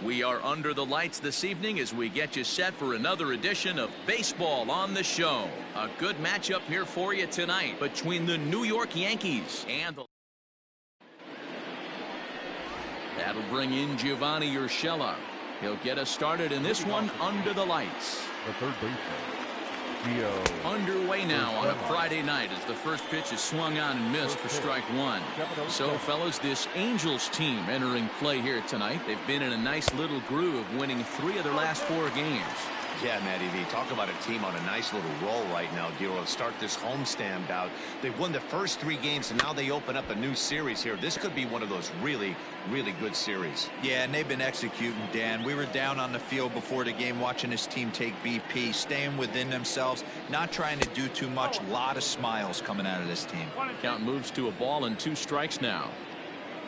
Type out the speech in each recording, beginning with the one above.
We are under the lights this evening as we get you set for another edition of Baseball on the Show. A good matchup here for you tonight between the New York Yankees and the... That'll bring in Giovanni Urshela. He'll get us started in this one under the lights. The third baseman. Underway now on a Friday night as the first pitch is swung on and missed for strike one. So, fellas, this Angels team entering play here tonight. They've been in a nice little groove, winning 3 of their last 4 games. Yeah, Matty V, talk about a team on a nice little roll right now, Giro. Start this homestand bout. They've won the first 3 games, and now they open up a new series here. This could be one of those really, really good series. Yeah, and they've been executing, Dan. We were down on the field before the game watching this team take BP, staying within themselves, not trying to do too much. A lot of smiles coming out of this team. Count moves to a ball and 2 strikes now.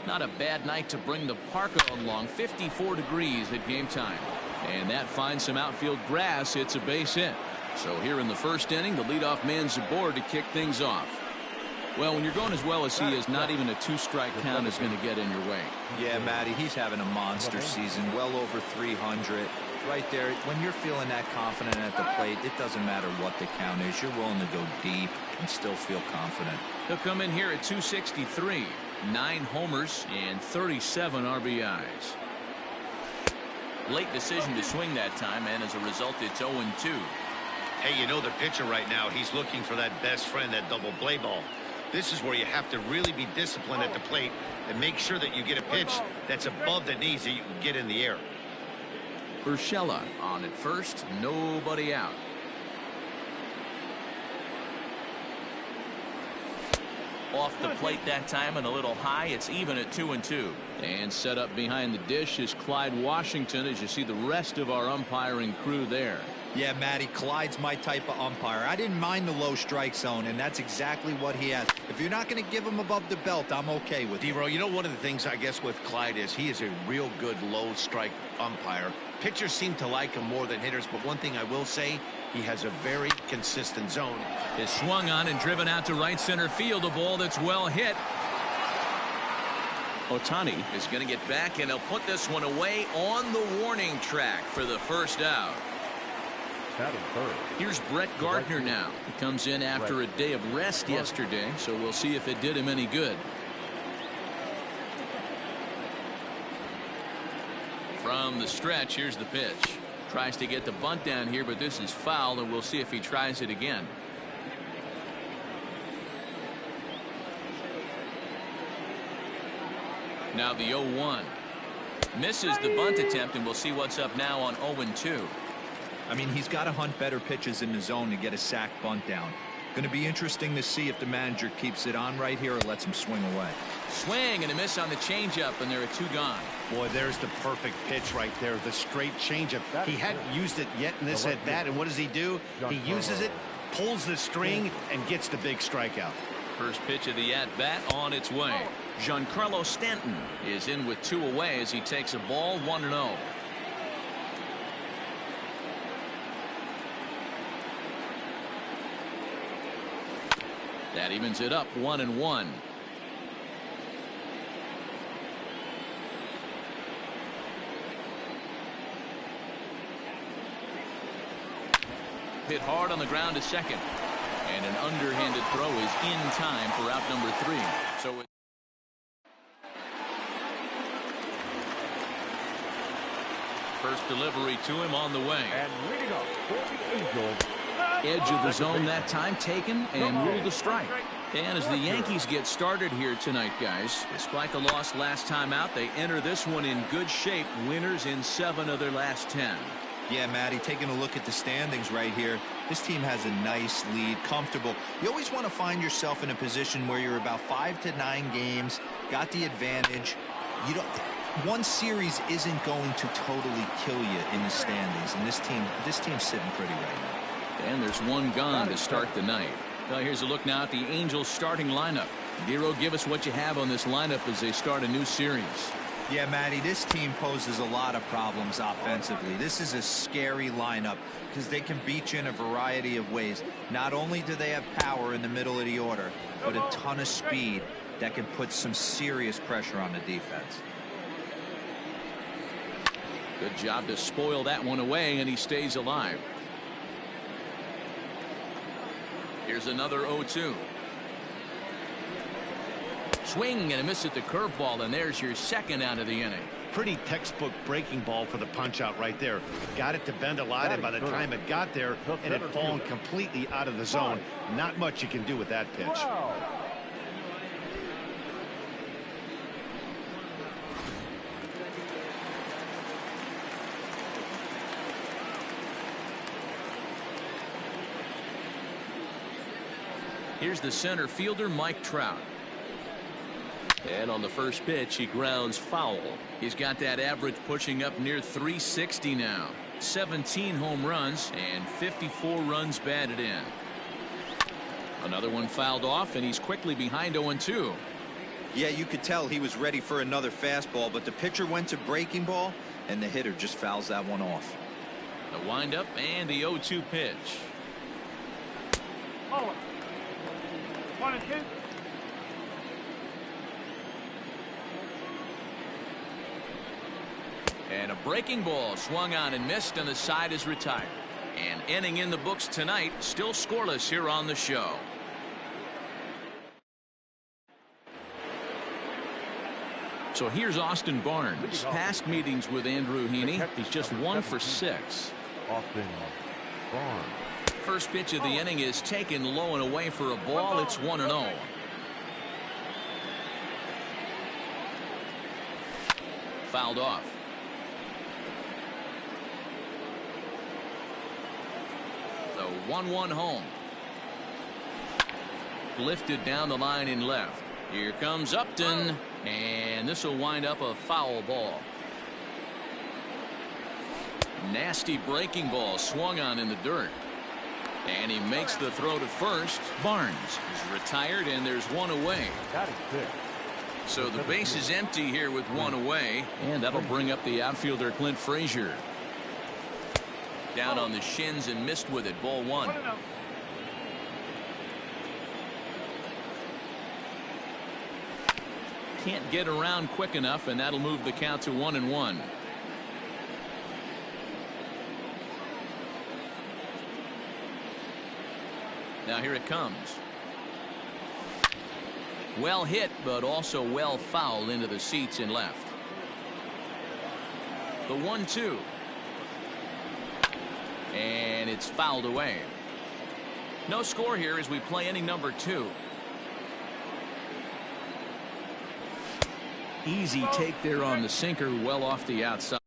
Not a bad night to bring the parka along. 54 degrees at game time. And that finds some outfield grass. It's a base hit. So here in the first inning, the leadoff man's aboard to kick things off. Well, when you're going as well as he is, not even a 2-strike count is going to get in your way. Yeah, Matty, he's having a monster season, well over 300. Right there, when you're feeling that confident at the plate, it doesn't matter what the count is. You're willing to go deep and still feel confident. He'll come in here at 263, 9 homers and 37 RBIs. Late decision to swing that time, and as a result, it's 0-2. Hey, you know the pitcher right now, he's looking for that best friend, that double play ball. This is where you have to really be disciplined at the plate and make sure that you get a pitch that's above the knees that you can get in the air. Urshela on at first, nobody out. Off the plate that time and a little high. It's even at 2-2. And set up behind the dish is Clyde Washington, as you see the rest of our umpiring crew there. Yeah, Matty, Clyde's my type of umpire. I didn't mind the low strike zone, and that's exactly what he has. If you're not going to give him above the belt, I'm okay with it. D-Row, you know, one of the things I guess with Clyde is he is a real good low strike umpire. Pitchers seem to like him more than hitters, but one thing I will say, he has a very consistent zone. Is swung on and driven out to right center field. A ball that's well hit. Ohtani is going to get back, and he'll put this one away on the warning track for the first out. Here's Brett Gardner now. He comes in after a day of rest yesterday, so we'll see if it did him any good. From the stretch, here's the pitch. Tries to get the bunt down here, but this is foul, and we'll see if he tries it again. Now the 0-1. Misses the bunt attempt, and we'll see what's up now on 0-2. I mean, he's got to hunt better pitches in the zone to get a sac bunt down. Going to be interesting to see if the manager keeps it on right here or lets him swing away. Swing and a miss on the changeup, and there are 2 gone. Boy, there's the perfect pitch right there, the straight changeup. He hadn't used it yet in this at bat, and what does he do? He uses it, pulls the string, and gets the big strikeout. First pitch of the at-bat on its way. Giancarlo Stanton is in with 2 away as he takes a ball 1-0. That evens it up 1-1. Hit hard on the ground to second. And an underhanded throw is in time for out number 3. So first delivery to him on the way. And leading up for the Angels. Edge of the zone that time taken and ruled a strike. And as the Yankees get started here tonight, guys, despite the loss last time out, they enter this one in good shape. Winners in 7 of their last 10. Yeah, Matty, taking a look at the standings right here, this team has a nice lead, comfortable. You always want to find yourself in a position where you're about 5 to 9 games, got the advantage. You don't. One series isn't going to totally kill you in the standings, and this team's sitting pretty right now. And there's 1 gone to start the night. Well, here's a look now at the Angels starting lineup. Giro, give us what you have on this lineup as they start a new series. Yeah, Matty, this team poses a lot of problems offensively. This is a scary lineup because they can beat you in a variety of ways. Not only do they have power in the middle of the order, but a ton of speed that can put some serious pressure on the defense. Good job to spoil that one away, and he stays alive. Here's another 0-2. Swing and a miss at the curveball, and there's your second out of the inning. Pretty textbook breaking ball for the punch out right there. Got it to bend a lot, and by the time it got there, it had fallen completely out of the zone. Not much you can do with that pitch. Here's the center fielder, Mike Trout. And on the first pitch, he grounds foul. He's got that average pushing up near 360 now. 17 home runs and 54 runs batted in. Another one fouled off, and he's quickly behind 0-2. Yeah, you could tell he was ready for another fastball, but the pitcher went to breaking ball, and the hitter just fouls that one off. The windup and the 0-2 pitch. 1-2. And a breaking ball swung on and missed, and the side is retired. And inning in the books tonight, still scoreless here on the show. So here's Austin Barnes. Past meetings with Andrew Heaney, he's just 1 for 6. Austin Barnes. First pitch of the inning is taken low and away for a ball. It's 1-0. Fouled off. The 1-1 home. Lifted down the line in left. Here comes Upton, and this will wind up a foul ball. Nasty breaking ball swung on in the dirt. And he makes the throw to first. Barnes is retired, and there's one away. That is good. So the base is empty here with one away, and that'll bring up the outfielder Clint Frazier. Down on the shins and missed with it. Ball 1. Can't get around quick enough, and that'll move the count to 1-1. Now here it comes. Well hit, but also well fouled into the seats in left. The 1-2. And it's fouled away. No score here as we play inning number 2. Easy take there on the sinker, well off the outside.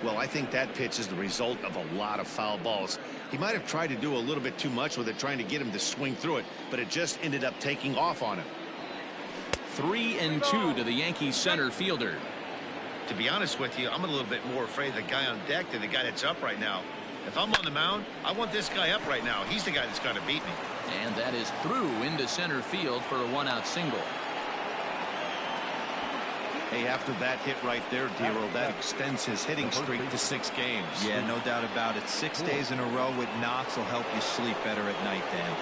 Well, I think that pitch is the result of a lot of foul balls. He might have tried to do a little bit too much with it, trying to get him to swing through it, but it just ended up taking off on him. 3-2 to the Yankees center fielder. To be honest with you, I'm a little bit more afraid of the guy on deck than the guy that's up right now. If I'm on the mound, I want this guy up right now. He's the guy that's got to beat me. And that is through into center field for a 1-out single. Hey, after that hit right there, Dero, that extends his hitting streak to 6 games. Yeah, no doubt about it. 6 days in a row with knocks will help you sleep better at night, Dan.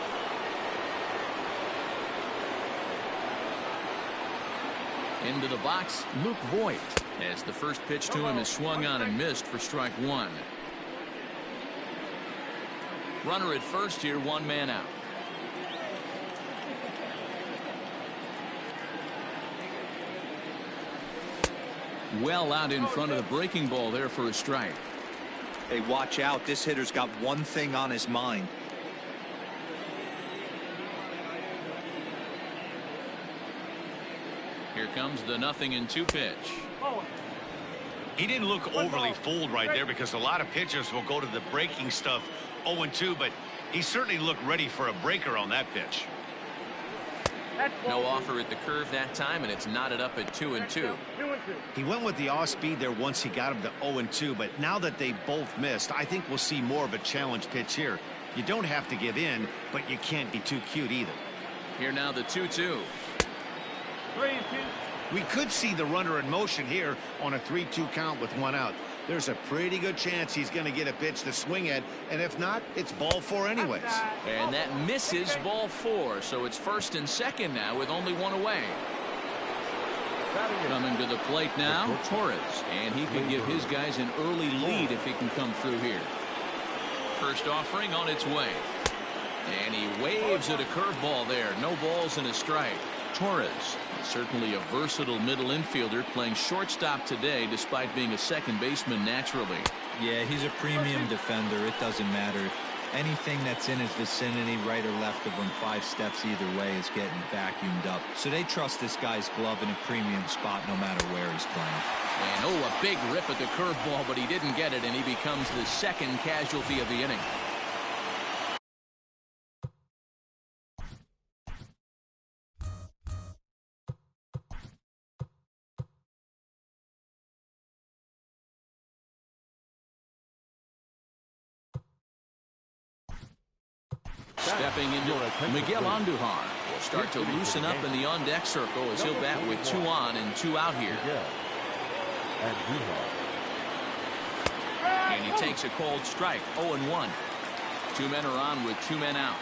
Into the box, Luke Voigt, as the first pitch to him is swung on and missed for strike 1. Runner at first here, 1 man out. Well out in front of the breaking ball there for a strike. Hey, watch out. This hitter's got one thing on his mind. Here comes the 0-2 pitch. He didn't look overly fooled right there because a lot of pitchers will go to the breaking stuff 0-2, but he certainly looked ready for a breaker on that pitch. No offer at the curve that time, and it's knotted up at 2-2. He went with the off speed there once he got him to 0-2, but now that they both missed, I think we'll see more of a challenge pitch here. You don't have to give in, but you can't be too cute either. Here now the 2-2. 3-2. We could see the runner in motion here on a 3-2 count with 1 out. There's a pretty good chance he's going to get a pitch to swing at, and if not, it's ball 4 anyways. And that misses, ball 4, so it's first and second now with only 1 away. Coming to the plate now, Torres. And he can give his guys an early lead if he can come through here. First offering on its way. And he waves at a curveball there. No balls and a strike. Torres, certainly a versatile middle infielder, playing shortstop today despite being a second baseman naturally. Yeah, he's a premium defender. It doesn't matter. Anything that's in his vicinity, right or left of him, 5 steps either way, is getting vacuumed up. So they trust this guy's glove in a premium spot no matter where he's playing. And a big rip at the curveball, but he didn't get it, and he becomes the second casualty of the inning. Stepping into Miguel Andujar will start to loosen up in the on-deck circle as he'll bat with 2 on and 2 out here. And he takes a cold strike, 0-1. 2 men are on with 2 men out.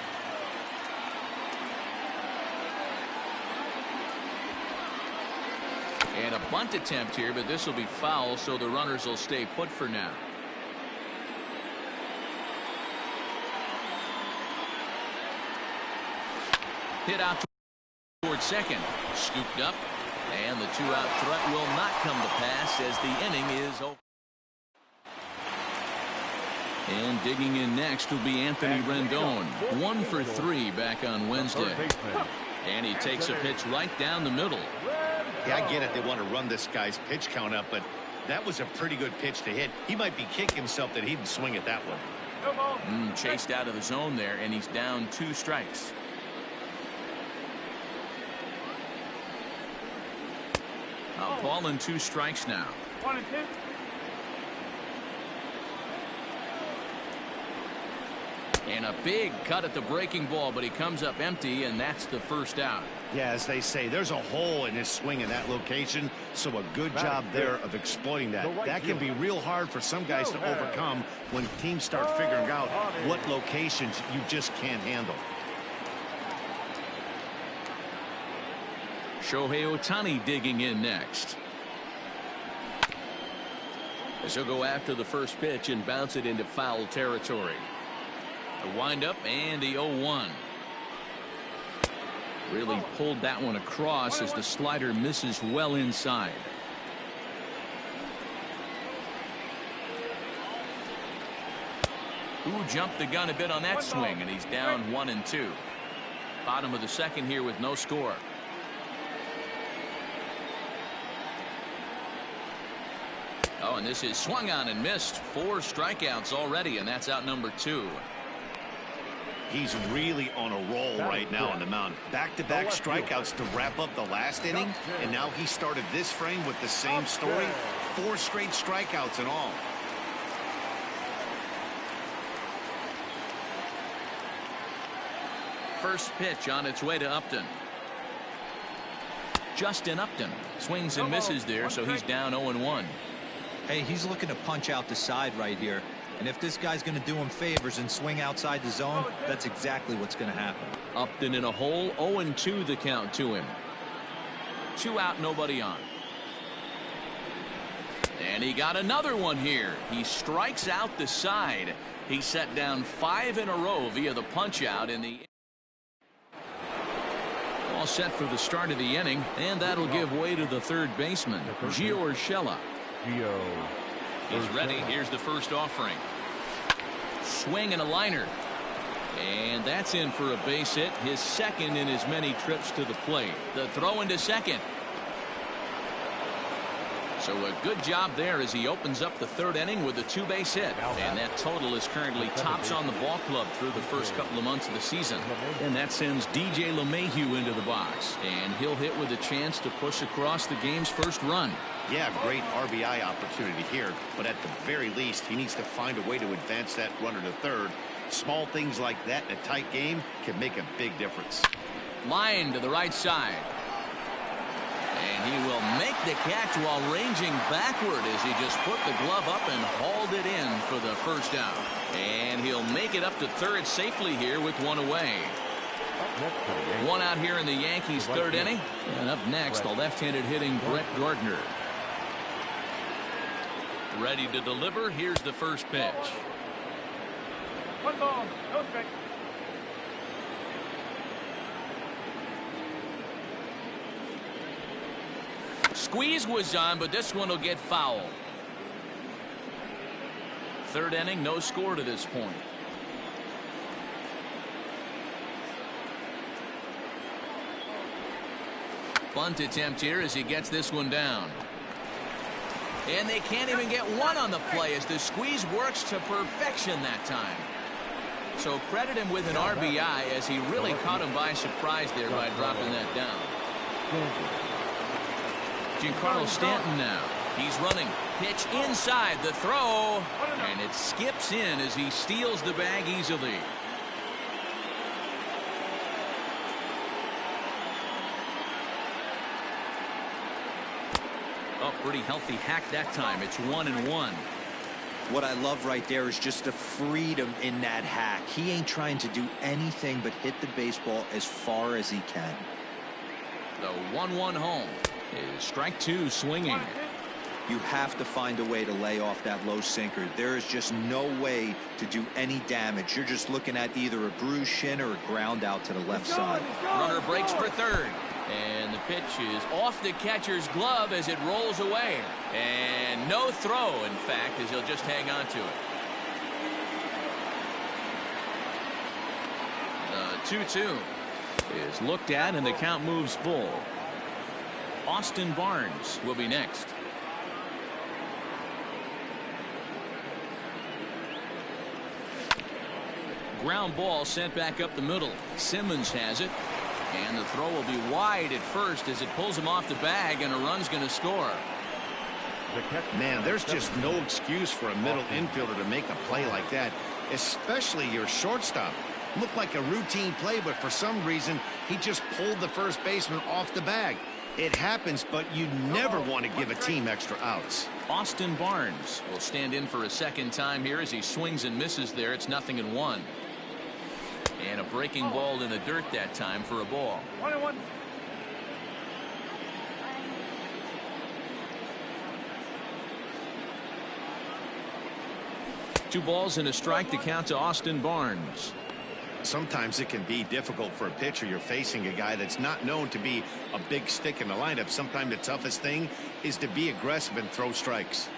And a bunt attempt here, but this will be foul, so the runners will stay put for now. Hit out toward second. Scooped up. And the 2-out threat will not come to pass as the inning is over. And digging in next will be Anthony Rendon. 1 for 3 back on Wednesday. And he takes a pitch right down the middle. Yeah, I get it. They want to run this guy's pitch count up, but that was a pretty good pitch to hit. He might be kicking himself that he didn't swing at that one. Chased out of the zone there, and he's down 2 strikes. A ball and 2 strikes now. 1 and 2. And a big cut at the breaking ball, but he comes up empty, and that's the first out. Yeah, as they say, there's a hole in his swing in that location, so a good job there of exploiting that. That can be real hard for some guys to overcome when teams start figuring out what locations you just can't handle. Shohei Ohtani digging in next. As he'll go after the first pitch and bounce it into foul territory. The windup and the 0-1. Really pulled that one across as the slider misses well inside. Ooh, jumped the gun a bit on that swing, and he's down 1 and 2. Bottom of the second here with no score. Oh, and this is swung on and missed. 4 strikeouts already, and that's out number 2. He's really on a roll right now on the mound. Back-to-back strikeouts to wrap up the last inning, and now he started this frame with the same story. 4 straight strikeouts in all. First pitch on its way to Upton. Justin Upton swings and misses there, so he's down 0-1. Hey, he's looking to punch out the side right here. And if this guy's going to do him favors and swing outside the zone, that's exactly what's going to happen. Upton in a hole, 0-2 the count to him. 2 out, nobody on. And he got another one here. He strikes out the side. He set down 5 in a row via the punch out in the. All set for the start of the inning, and that'll give way to the third baseman, Gio Urshela. He's ready. Here's the first offering. Swing and a liner. And that's in for a base hit, his second in as many trips to the plate. The throw into second. So a good job there as he opens up the third inning with a 2-base hit. And that total is currently tops on the ball club through the first couple of months of the season. And that sends DJ LeMahieu into the box. And he'll hit with a chance to push across the game's first run. Yeah, great RBI opportunity here, but at the very least, he needs to find a way to advance that runner to third. Small things like that in a tight game can make a big difference. Line to the right side. And he will make the catch while ranging backward as he just put the glove up and hauled it in for the first out. And he'll make it up to third safely here with 1 away. One out here in the Yankees' third inning. And up next, the left-handed hitting Brett Gardner. Ready to deliver. Here's the first pitch. 1 ball, no strike. Squeeze was on, but this one will get foul. Third inning, no score to this point. Bunt attempt here as he gets this one down. And they can't even get one on the play as the squeeze works to perfection that time. So credit him with an RBI as he really caught him by surprise there by dropping that down. Giancarlo Stanton now. He's running. Pitch inside the throw. And it skips in as he steals the bag easily. Oh, pretty healthy hack that time. It's 1-1. What I love right there is just the freedom in that hack. He ain't trying to do anything but hit the baseball as far as he can. The 1-1 home is strike two swinging. You have to find a way to lay off that low sinker. There is just no way to do any damage. You're just looking at either a bruised shin or a ground out to the left side. Runner breaks for third. And the pitch is off the catcher's glove as it rolls away. And no throw, in fact, as he'll just hang on to it. The 2-2 is looked at, and the count moves full. Austin Barnes will be next. Ground ball sent back up the middle. Simmons has it. And the throw will be wide at first as it pulls him off the bag, and a run's going to score. Man, there's just no excuse for a middle infielder to make a play like that, especially your shortstop. Looked like a routine play, but for some reason, he just pulled the first baseman off the bag. It happens, but you never want to give a team extra outs. Austin Barnes will stand in for a second time here as he swings and misses there. It's 0-1. And a breaking ball in the dirt that time for a ball. 1-1. Two balls and a strike to count to Austin Barnes. Sometimes it can be difficult for a pitcher. You're facing a guy that's not known to be a big stick in the lineup. Sometimes the toughest thing is to be aggressive and throw strikes.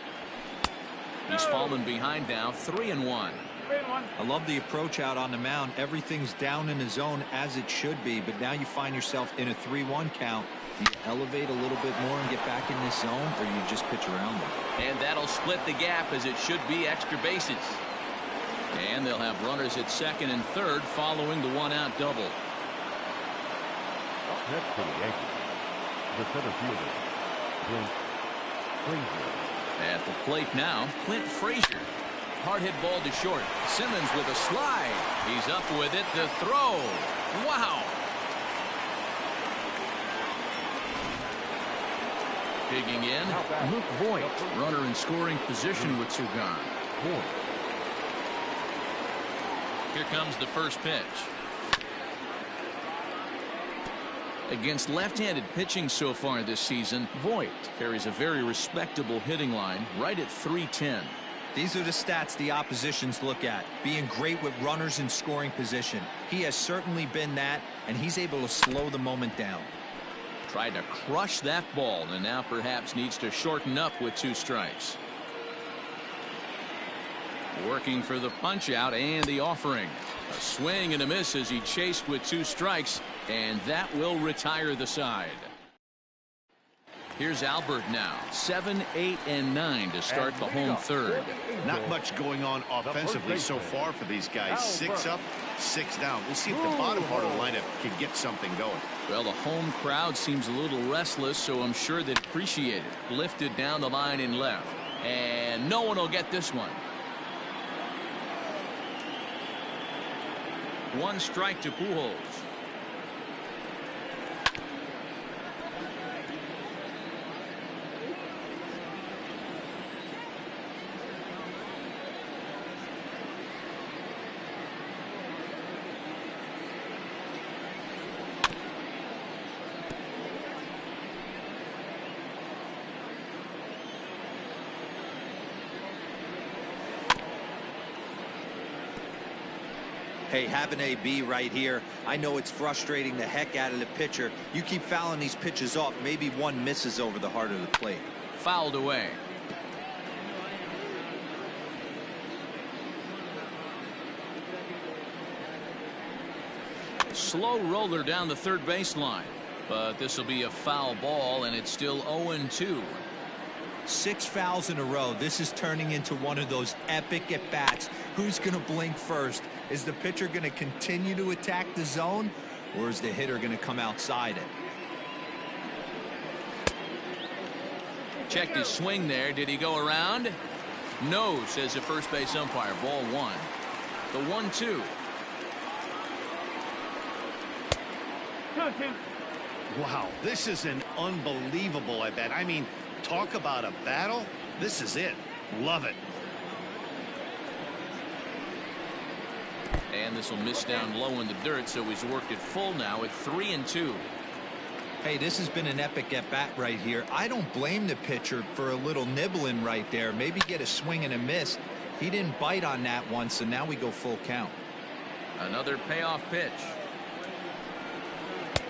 He's fallen behind now, 3-1. I love the approach out on the mound. Everything's down in the zone as it should be, but now you find yourself in a 3-1 count. Do you elevate a little bit more and get back in this zone, or you just pitch around it? And that'll split the gap as it should be extra bases. And they'll have runners at second and third following the one-out double. Next for the Yankees, the center fielder, Clint Frazier. At the plate now, Clint Frazier. Hard hit ball to short. Simmons with a slide. He's up with it. The throw. Wow. Digging in, Luke Voigt. Runner in scoring position with two gone. Here comes the first pitch. Against left-handed pitching so far this season, Voigt carries a very respectable hitting line right at .310. These are the stats the oppositions look at. Being great with runners in scoring position. He has certainly been that, and he's able to slow the moment down. Tried to crush that ball, and now perhaps needs to shorten up with two strikes. Working for the punch out and the offering. A swing and a miss as he chased with two strikes, and that will retire the side. Here's Albert now. 7, 8, and 9 to start the home third. Not much going on offensively so far for these guys. 6 up, 6 down. We'll see if the bottom part of the lineup can get something going. Well, the home crowd seems a little restless, so I'm sure they'd appreciate it. Lifted down the line in left. And no one will get this one. One strike to Pujols. Hey, have an AB right here. I know it's frustrating the heck out of the pitcher. You keep fouling these pitches off, maybe one misses over the heart of the plate. Fouled away. Slow roller down the third baseline, but this will be a foul ball, and it's still 0-2. 6 fouls in a row. This is turning into one of those epic at-bats. Who's going to blink first? Is the pitcher going to continue to attack the zone, or is the hitter going to come outside it? Checked his swing there. Did he go around? No, says the first base umpire. Ball 1. The 1-2. Wow, this is an unbelievable at bat. I mean, talk about a battle. This is it. Love it. And this will miss down low in the dirt, so he's worked it full now at 3-2. Hey, this has been an epic at-bat right here. I don't blame the pitcher for a little nibbling right there. Maybe get a swing and a miss. He didn't bite on that one, so now we go full count. Another payoff pitch.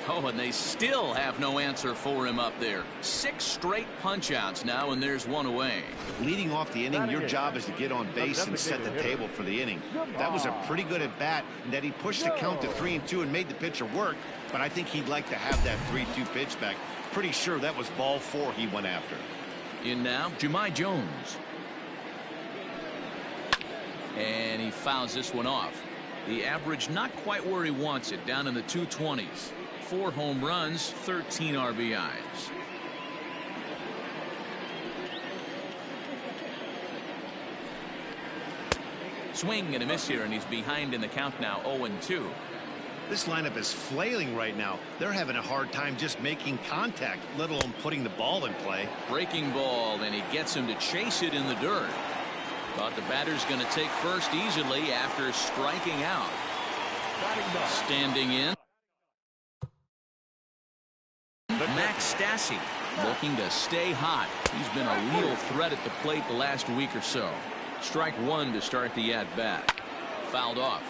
Oh, and they still have no answer for him up there. 6 straight punch-outs now, and there's one away. Leading off the inning, your job is to get on base and set the table for the inning. That was a pretty good at-bat, and that he pushed the count to 3-2 and made the pitcher work, but I think he'd like to have that 3-2 pitch back. Pretty sure that was ball 4 he went after. In now, Jahmai Jones. And he fouls this one off. The average not quite where he wants it, down in the 220s. 4 home runs, 13 RBIs. Swing and a miss here, and he's behind in the count now, 0-2. This lineup is flailing right now. They're having a hard time just making contact, let alone putting the ball in play. Breaking ball, and he gets him to chase it in the dirt. But the batter's going to take first easily after striking out. Standing in, Max-the-ooooo-bear looking to stay hot. He's been a real threat at the plate the last week or so. Strike 1 to start the at-bat. Fouled off.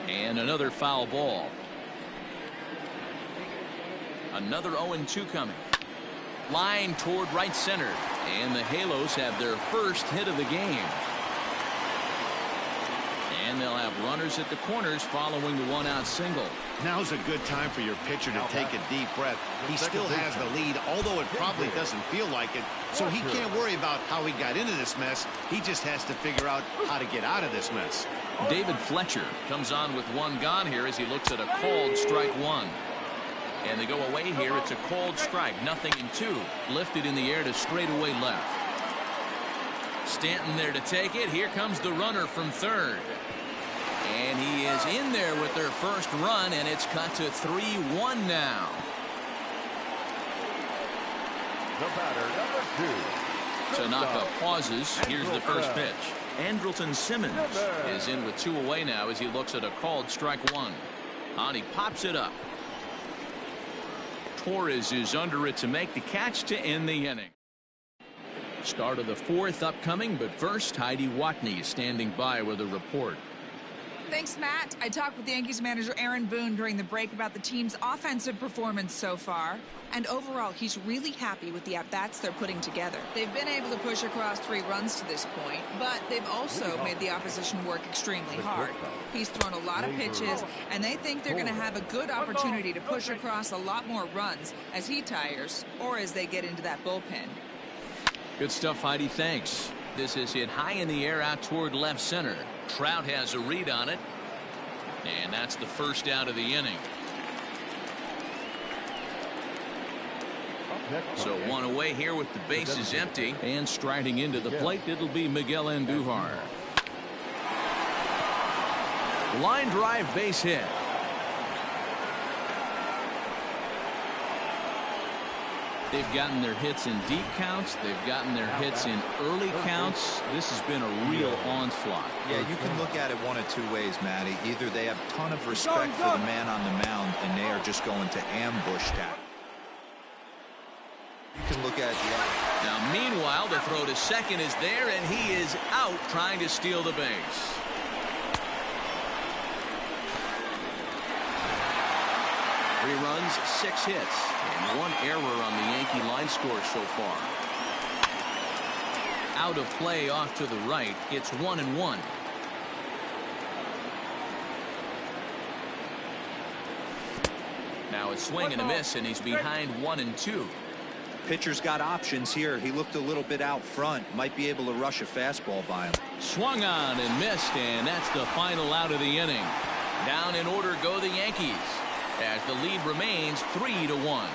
And another foul ball. Another 0-2 coming. Line toward right center. And the Halos have their first hit of the game. And they'll have runners at the corners following the 1-out single. Now's a good time for your pitcher to take a deep breath. He still has the lead, although it probably doesn't feel like it. So he can't worry about how he got into this mess. He just has to figure out how to get out of this mess. David Fletcher comes on with 1 gone here as he looks at a called strike 1. And they go away here. It's a called strike, 0-2. Lifted in the air to straightaway left. Stanton there to take it. Here comes the runner from third. And he is in there with their first run, and it's cut to 3-1 now. The batter, number 2. Tanaka pauses. Here's the first pitch. Andrelton Simmons is in with 2 away now as he looks at a called strike 1. And he pops it up. Torres is under it to make the catch to end the inning. Start of the 4th upcoming, but first, Heidi Watney is standing by with a report. Thanks, Matt. I talked with Yankees manager Aaron Boone during the break about the team's offensive performance so far. And overall, he's really happy with the at-bats they're putting together. They've been able to push across 3 runs to this point, but they've also made the opposition work extremely hard. He's thrown a lot of pitches, and they think they're going to have a good opportunity to push across a lot more runs as he tires or as they get into that bullpen. Good stuff, Heidi. Thanks. This is hit high in the air out toward left center. Trout has a read on it. And that's the first out of the inning. So 1 away here with the bases empty. And striding into the plate, it'll be Miguel Andujar. Line drive base hit. They've gotten their hits in deep counts. They've gotten their hits in early counts. This has been a real onslaught. Yeah, you can look at it one of 2 ways, Matty. Either they have a ton of respect for the man on the mound, and they are just going to ambush that. You can look at it the other. Now, meanwhile, the throw to second is there, and he is out trying to steal the base. Three runs, 6 hits, and 1 error on the Yankee line score so far. Out of play off to the right. It's 1-1. Now a swing and a miss, and he's behind 1-2. Pitcher's got options here. He looked a little bit out front. Might be able to rush a fastball by him. Swung on and missed, and that's the final out of the inning. Down in order go the Yankees, as the lead remains 3-1.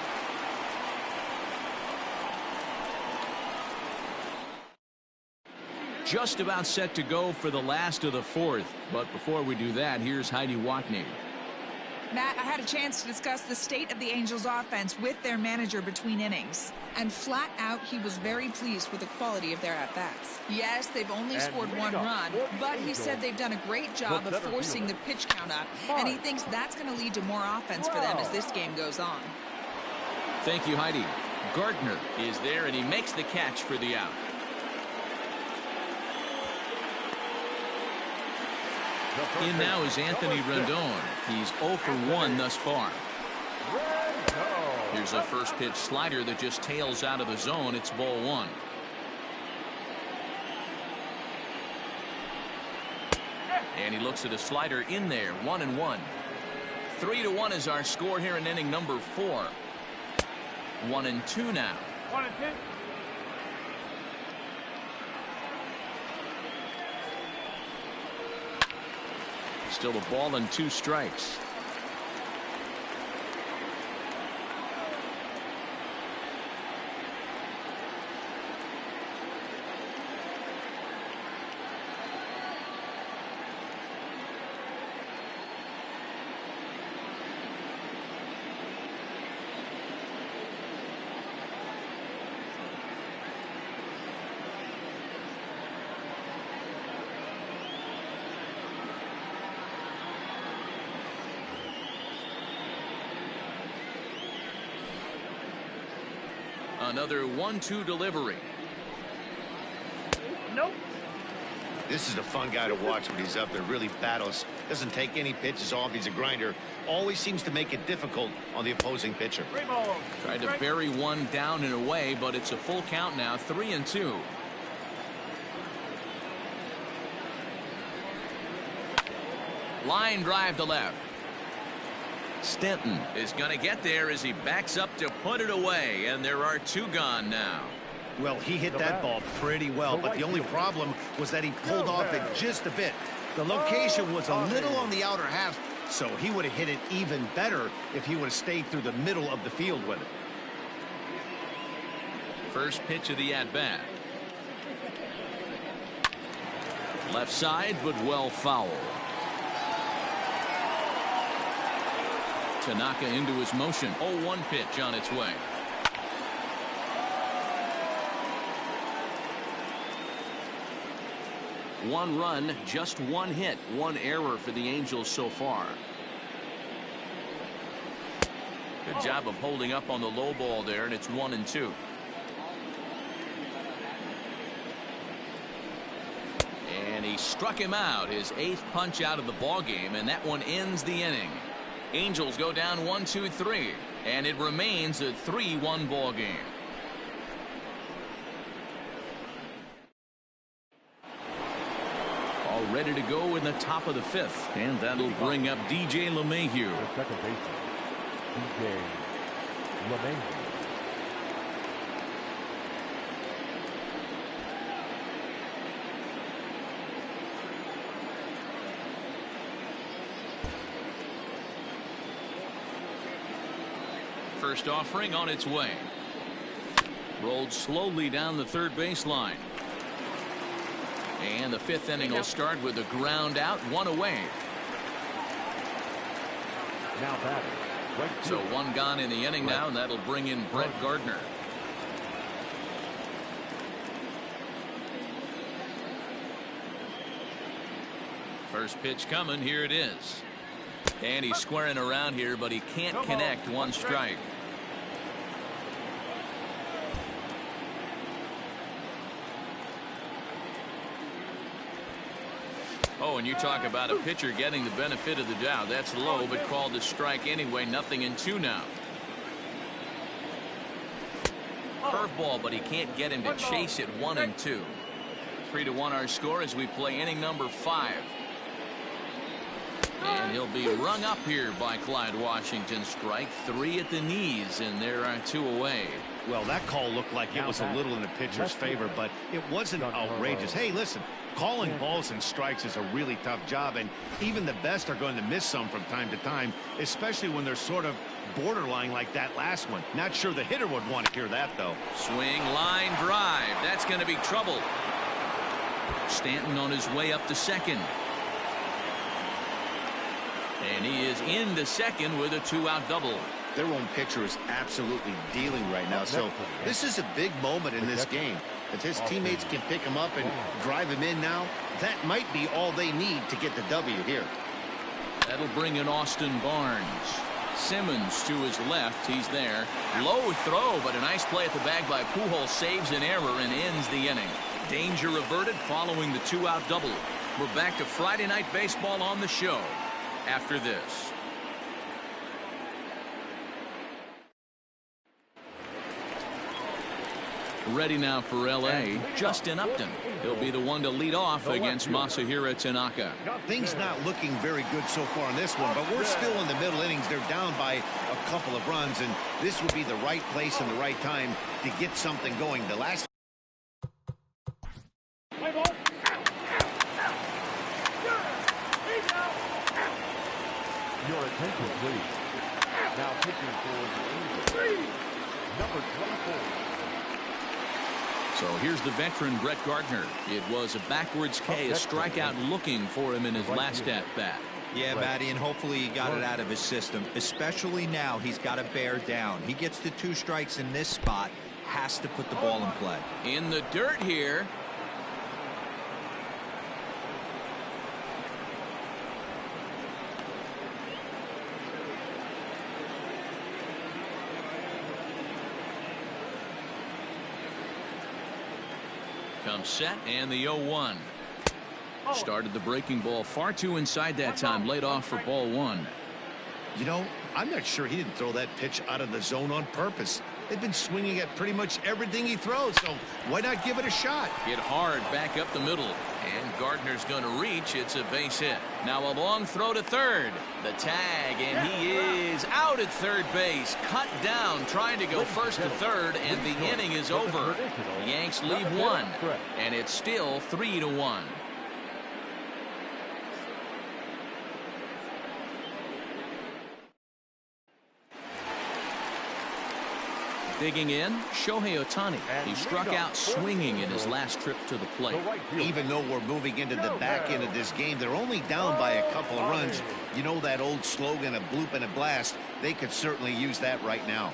Just about set to go for the last of the 4th. But before we do that, here's Heidi Watney. Matt, I had a chance to discuss the state of the Angels offense with their manager between innings. And flat out, he was very pleased with the quality of their at-bats. Yes, they've only scored 1 run, but he said they've done a great job of forcing the pitch count up, and he thinks that's going to lead to more offense for them as this game goes on. Thank you, Heidi. Gardner is there, and he makes the catch for the out. In now is Anthony Rendon. He's 0 for 1 thus far. Here's a first pitch slider that just tails out of the zone. It's ball 1. And he looks at a slider in there. 1-1. 3-1 is our score here in inning number 4. 1-2 now. 1-2. Still a ball and 2 strikes. Another 1-2 delivery. Nope. This is a fun guy to watch when he's up there. Really battles. Doesn't take any pitches off. He's a grinder. Always seems to make it difficult on the opposing pitcher. Tried to bury one down and away, but it's a full count now. 3-2. Line drive to left. Stanton is going to get there as he backs up to put it away, and there are 2 gone now. Well, he hit that ball pretty well, but the only problem was that he pulled off it just a bit. The location was a little on the outer half, so he would have hit it even better if he would have stayed through the middle of the field with it. First pitch of the at-bat. Left side, but well foul. Tanaka into his motion. 0-1 pitch on its way. One run, just 1 hit, 1 error for the Angels so far. Good job of holding up on the low ball there, and it's 1-2. And he struck him out, his 8th punch out of the ball game, and that one ends the inning. Angels go down 1-2-3, and it remains a 3-1 ball game. All ready to go in the top of the 5th, and that'll bring up DJ LeMahieu. The second baseman, DJ LeMahieu. First offering on its way. Rolled slowly down the third baseline. And the 5th inning will start with a ground out, 1 away. Now batting. Right So 1 gone in the inning now, and that'll bring in Brett Gardner. First pitch coming, here it is. And he's squaring around here, but he can't connect. 1 strike. Oh, and you talk about a pitcher getting the benefit of the doubt. That's low, but called a strike anyway. Nothing in 2 now. Curveball, but he can't get him to chase it. 1 and 2. 3-1 our score as we play inning number 5. And he'll be rung up here by Clyde Washington. Strike 3 at the knees, and there are 2 away. Well, that call looked like it was a little in the pitcher's favor, but it wasn't outrageous. Hey, listen, calling balls and strikes is a really tough job, and even the best are going to miss some from time to time, especially when they're sort of borderline like that last one. Not sure the hitter would want to hear that, though. Swing, line drive. That's going to be trouble. Stanton on his way up to second. And he is into second with a 2-out double. Their own pitcher is absolutely dealing right now, so this is a big moment in this game. If his teammates can pick him up and drive him in now, that might be all they need to get the W here. That'll bring in Austin Barnes. Simmons to his left. He's there. Low throw, but a nice play at the bag by Pujols. Saves an error and ends the inning. Danger averted following the 2-out double. We're back to Friday Night Baseball on the show after this. Ready now for L.A., Justin Upton. He'll be the one to lead off against Masahiro Tanaka. Things not looking very good so far in this one, but we're still in the middle innings. They're down by a couple of runs, and this would be the right place and the right time to get something going. The last Your attention, please. Now pitching for the Angels, number 24. So here's the veteran Brett Gardner. It was a backwards K, a strikeout looking for him in his last at-bat. Yeah, Matty, and hopefully he got it out of his system, especially now he's got to bear down. He gets the 2 strikes in this spot, has to put the ball in play. In the dirt here. Comes set and the 0-1. Started the breaking ball far too inside that time. Laid off for ball 1. You know, I'm not sure he didn't throw that pitch out of the zone on purpose. They've been swinging at pretty much everything he throws, so why not give it a shot? Hit hard back up the middle, and Gardner's going to reach. It's a base hit. Now a long throw to third. The tag, and he is out at third base. Cut down, trying to go first to third, and the inning is over. The Yanks leave 1, and it's still 3-1. Digging in, Shohei Ohtani. He struck out swinging in his last trip to the plate. Even though we're moving into the back end of this game, they're only down by a couple of runs. You know that old slogan, a bloop and a blast? They could certainly use that right now.